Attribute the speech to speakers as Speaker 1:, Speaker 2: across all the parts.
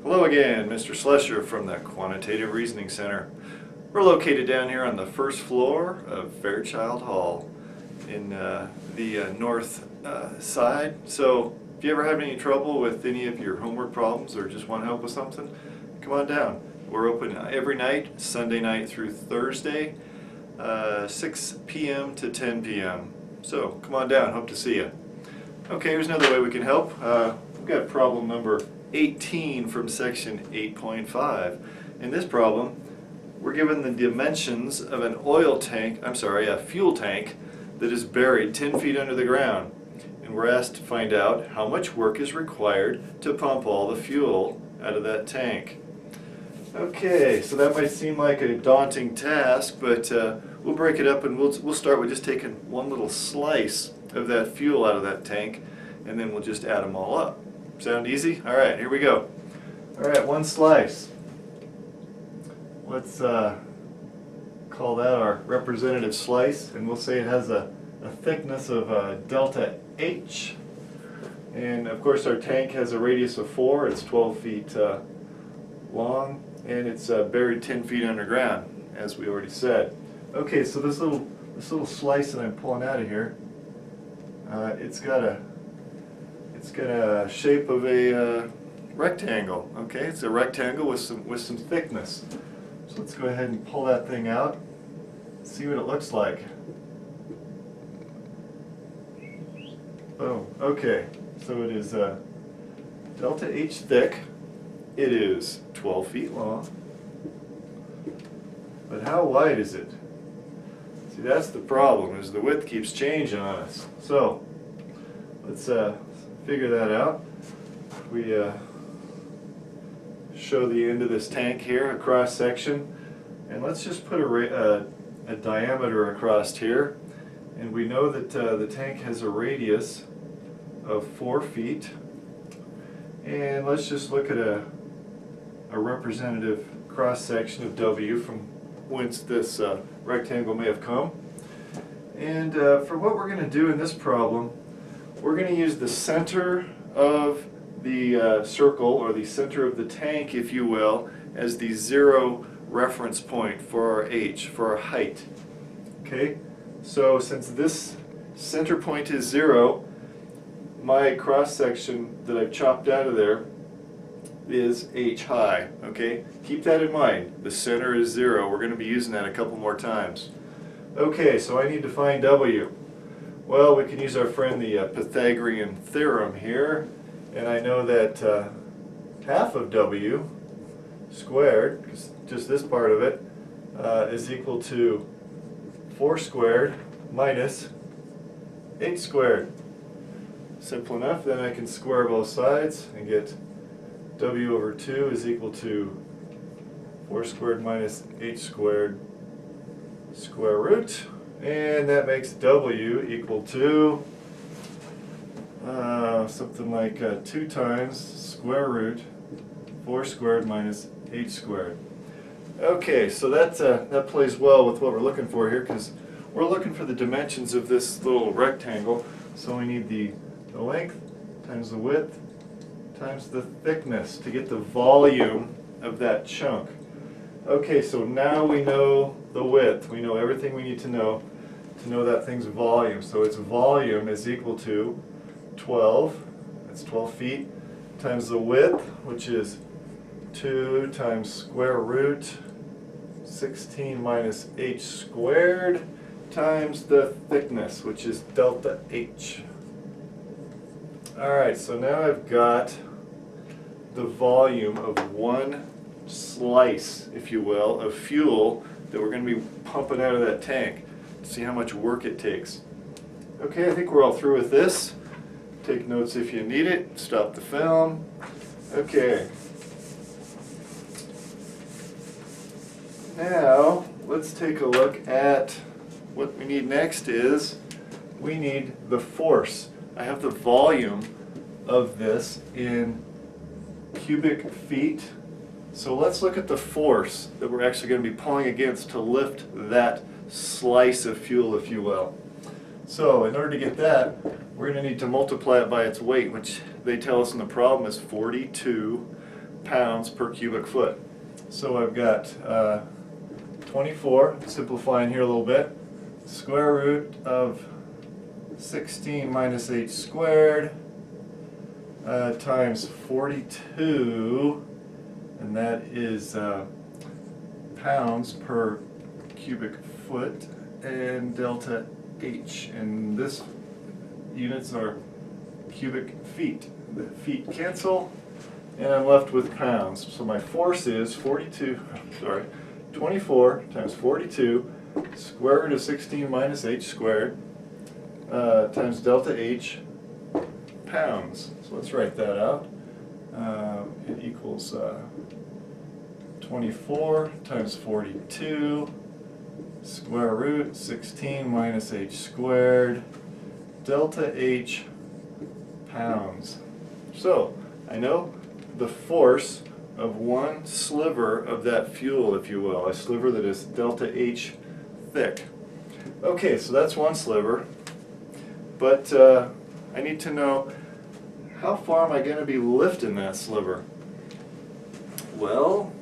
Speaker 1: Hello again, Mr. Slesher from the Quantitative Reasoning Center. We're located down here on the first floor of Fairchild Hall in the north side. So if you ever have any trouble with any of your homework problems or just want help with something, come on down. We're open every night, Sunday night through Thursday, 6 p.m. to 10 p.m. So come on down, hope to see you. Okay, here's another way we can help. We've got problem number 18 from section 8.5. In this problem, we're given the dimensions of an a fuel tank that is buried 10 feet under the ground. And we're asked to find out how much work is required to pump all the fuel out of that tank. Okay, so that might seem like a daunting task, but we'll break it up and we'll start with just taking one little slice of that fuel out of that tank, and then we'll just add them all up. Sound easy? Alright, here we go. Alright, one slice. Let's call that our representative slice, and we'll say it has a thickness of delta H. And of course our tank has a radius of 4, it's 12 feet long, and it's buried 10 feet underground, as we already said. Okay, so this little slice that I'm pulling out of here, it's got a shape of a rectangle. Okay, it's a rectangle with some thickness. So let's go ahead and pull that thing out, see what it looks like. Oh, okay. So it is delta H thick. It is 12 feet long. But how wide is it? See, that's the problem, is the width keeps changing on us. So let's figure that out. We show the end of this tank here, a cross section, and let's just put a diameter across here, and we know that the tank has a radius of 4 feet, and let's just look at a representative cross section of W from whence this rectangle may have come. And for what we're going to do in this problem, we're going to use the center of the circle, or the center of the tank, if you will, as the 0 reference point for our H, for our height. Okay, so since this center point is 0, my cross section that I've chopped out of there is H high. Okay, keep that in mind. The center is 0. We're going to be using that a couple more times. Okay, so I need to find W. Well, we can use our friend the Pythagorean theorem here, and I know that half of W squared, just this part of it, is equal to 4 squared minus 8 squared. Simple enough. Then I can square both sides and get W over 2 is equal to 4 squared minus 8 squared square root. And that makes W equal to something like 2 times square root 4 squared minus 8 squared. Okay, so that plays well with what we're looking for here, because we're looking for the dimensions of this little rectangle. So we need the length times the width times the thickness to get the volume of that chunk. Okay, so now we know the width. We know everything we need to know that thing's volume. So its volume is equal to 12, that's 12 feet, times the width, which is 2 times square root 16 minus h squared, times the thickness, which is delta H. Alright, so now I've got the volume of one slice, if you will, of fuel that we're going to be pumping out of that tank. See how much work it takes. Okay, I think we're all through with this. Take notes if you need it. Stop the film. Okay. Now, let's take a look at what we need next is we need the force. I have the volume of this in cubic feet. So let's look at the force that we're actually going to be pulling against to lift that slice of fuel, if you will. So in order to get that, we're going to need to multiply it by its weight, which they tell us in the problem is 42 pounds per cubic foot. So I've got 24, simplifying here a little bit, square root of 16 minus h squared times 42, and that is pounds per cubic foot, and delta h, and this units are cubic feet. The feet cancel, and I'm left with pounds. So my force is 24 times 42 square root of 16 minus h squared times delta h pounds. So let's write that out. It equals 24 times 42 square root 16 minus h squared delta h pounds. So I know the force of one sliver of that fuel, if you will, a sliver that is delta H thick. Okay, so that's one sliver, but I need to know how far am I going to be lifting that sliver? Well,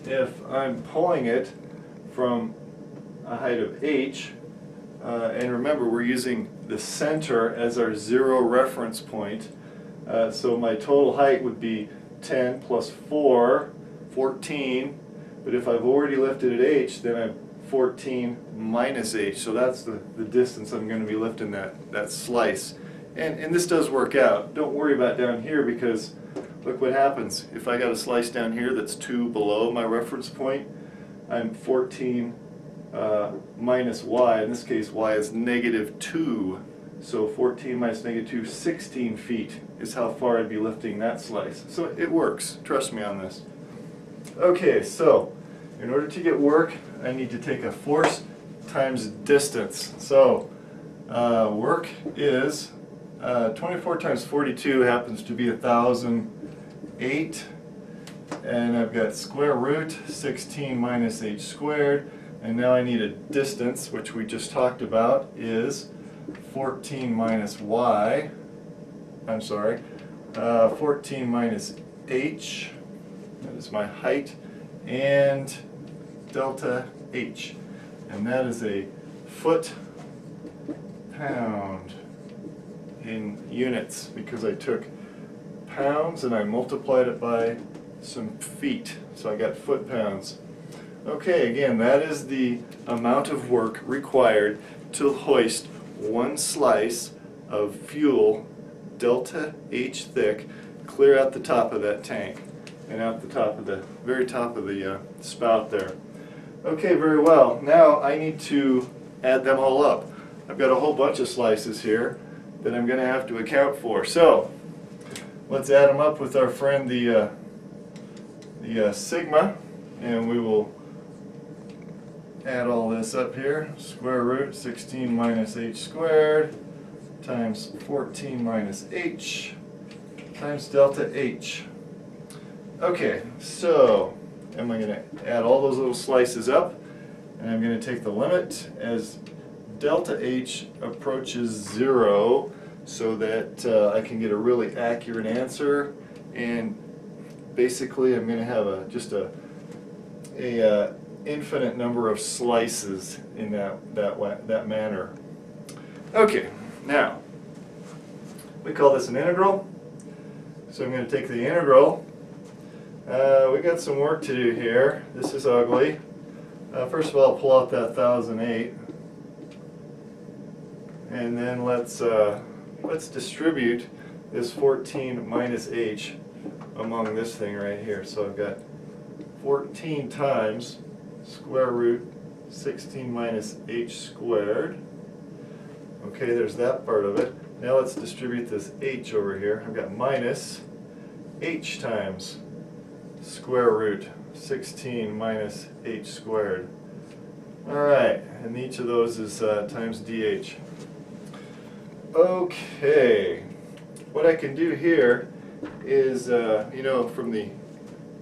Speaker 1: if I'm pulling it from a height of h, and remember we're using the center as our zero reference point, so my total height would be 10 plus 4, 14, but if I've already lifted at h, then I'm 14 minus h, so that's the distance I'm going to be lifting that slice. And this does work out. Don't worry about down here, because look what happens. If I got a slice down here that's 2 below my reference point, I'm 14 minus y. In this case, y is negative 2. So 14 minus negative 2, 16 feet is how far I'd be lifting that slice. So it works. Trust me on this. Okay, so in order to get work, I need to take a force times distance. So work is 24 times 42 happens to be 1,008. And I've got square root 16 minus h squared. And now I need a distance, which we just talked about, is 14 minus y, I'm sorry, 14 minus h, that is my height, and delta h, and that is a foot-pound in units, because I took pounds and I multiplied it by some feet, so I got foot-pounds. Okay, again, that is the amount of work required to hoist one slice of fuel, delta H thick, clear out the top of that tank and out the top of the very top of the spout there. Okay, very well. Now I need to add them all up. I've got a whole bunch of slices here that I'm going to have to account for. So let's add them up with our friend the sigma, and we will add all this up here. Square root 16 minus h squared times 14 minus h times delta h. Okay, so I'm going to add all those little slices up, and I'm going to take the limit as delta h approaches 0, so that I can get a really accurate answer. And basically I'm going to have just a infinite number of slices in that manner. Okay, now we call this an integral. So I'm going to take the integral. We got some work to do here. This is ugly. First of all, I'll pull out that 1,008, and then let's distribute this 14 minus h among this thing right here. So I've got 14 times square root 16 minus h squared. Okay, there's that part of it. Now let's distribute this h over here. I've got minus h times square root 16 minus h squared. Alright, and each of those is times dh. Okay, what I can do here is, you know, from the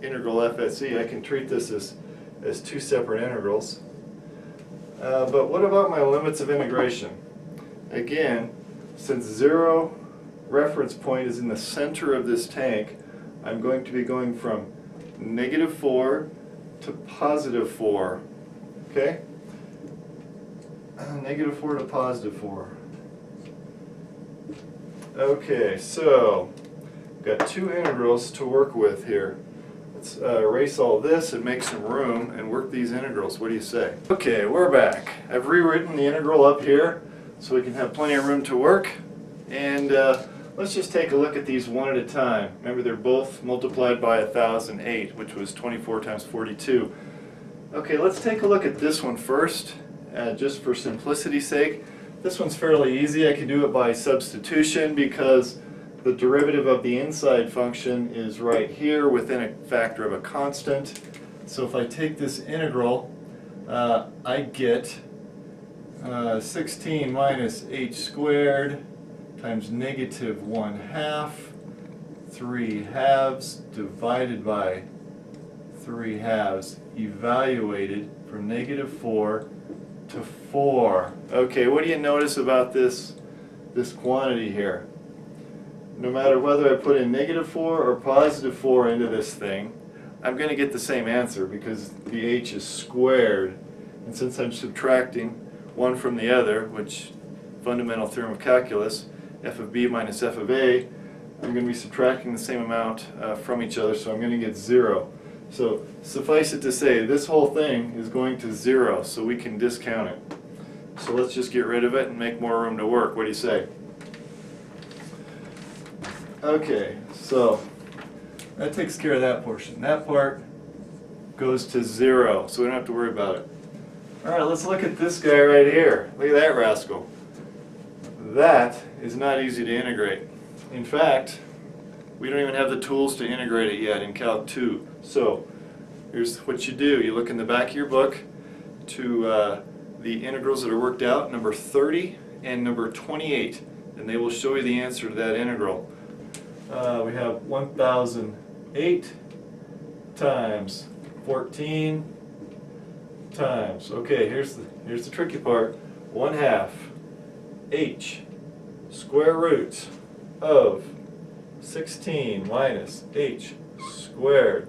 Speaker 1: integral FSE, I can treat this as two separate integrals. But what about my limits of integration? Again, since zero reference point is in the center of this tank, I'm going to be going from -4 to +4. Okay? -4 to +4. Okay, so we've got two integrals to work with here. Let's erase all this and make some room and work these integrals. What do you say? Okay, we're back. I've rewritten the integral up here so we can have plenty of room to work. And let's just take a look at these one at a time. Remember, they're both multiplied by 1008, which was 24 times 42. Okay, let's take a look at this one first, just for simplicity's sake. This one's fairly easy. I can do it by substitution because the derivative of the inside function is right here within a factor of a constant. So if I take this integral, I get 16 minus h squared times -1/2, 3/2 divided by 3/2 evaluated from -4 to 4. Okay, what do you notice about this quantity here? No matter whether I put in -4 or +4 into this thing, I'm going to get the same answer because the h is squared. And since I'm subtracting one from the other, which fundamental theorem of calculus, f of b minus f of a, I'm going to be subtracting the same amount from each other, so I'm going to get 0. So suffice it to say, this whole thing is going to 0, so we can discount it. So let's just get rid of it and make more room to work. What do you say? Okay, so that takes care of that portion. That part goes to 0, so we don't have to worry about it. Alright, let's look at this guy right here. Look at that rascal. That is not easy to integrate. In fact, we don't even have the tools to integrate it yet in Calc 2. So here's what you do. You look in the back of your book to the integrals that are worked out, number 30 and number 28, and they will show you the answer to that integral. We have 1008 times 14 times. Okay, here's the tricky part. 1/2 h square root of 16 minus h squared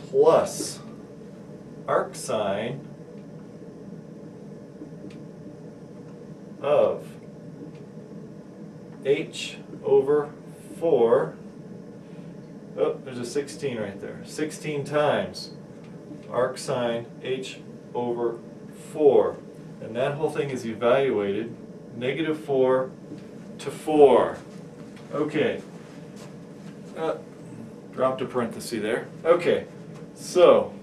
Speaker 1: plus arc sine of h over 4. Oh, there's a 16 right there. 16 times arc sine h over 4. And that whole thing is evaluated -4 to 4. Okay. Dropped a parenthesis there. Okay. So,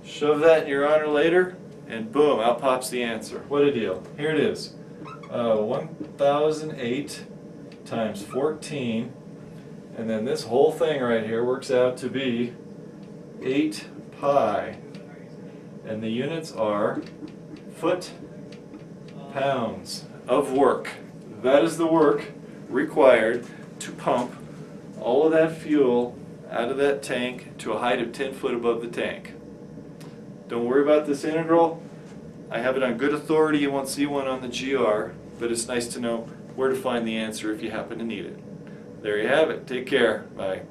Speaker 1: shove that in your honor later, and boom, out pops the answer. What a deal. Here it is. 1008 times 14, and then this whole thing right here works out to be 8 pi. And the units are foot-pounds of work. That is the work required to pump all of that fuel out of that tank to a height of 10 foot above the tank. Don't worry about this integral. I have it on good authority. You won't see one on the GR, but it's nice to know where to find the answer if you happen to need it. There you have it. Take care. Bye.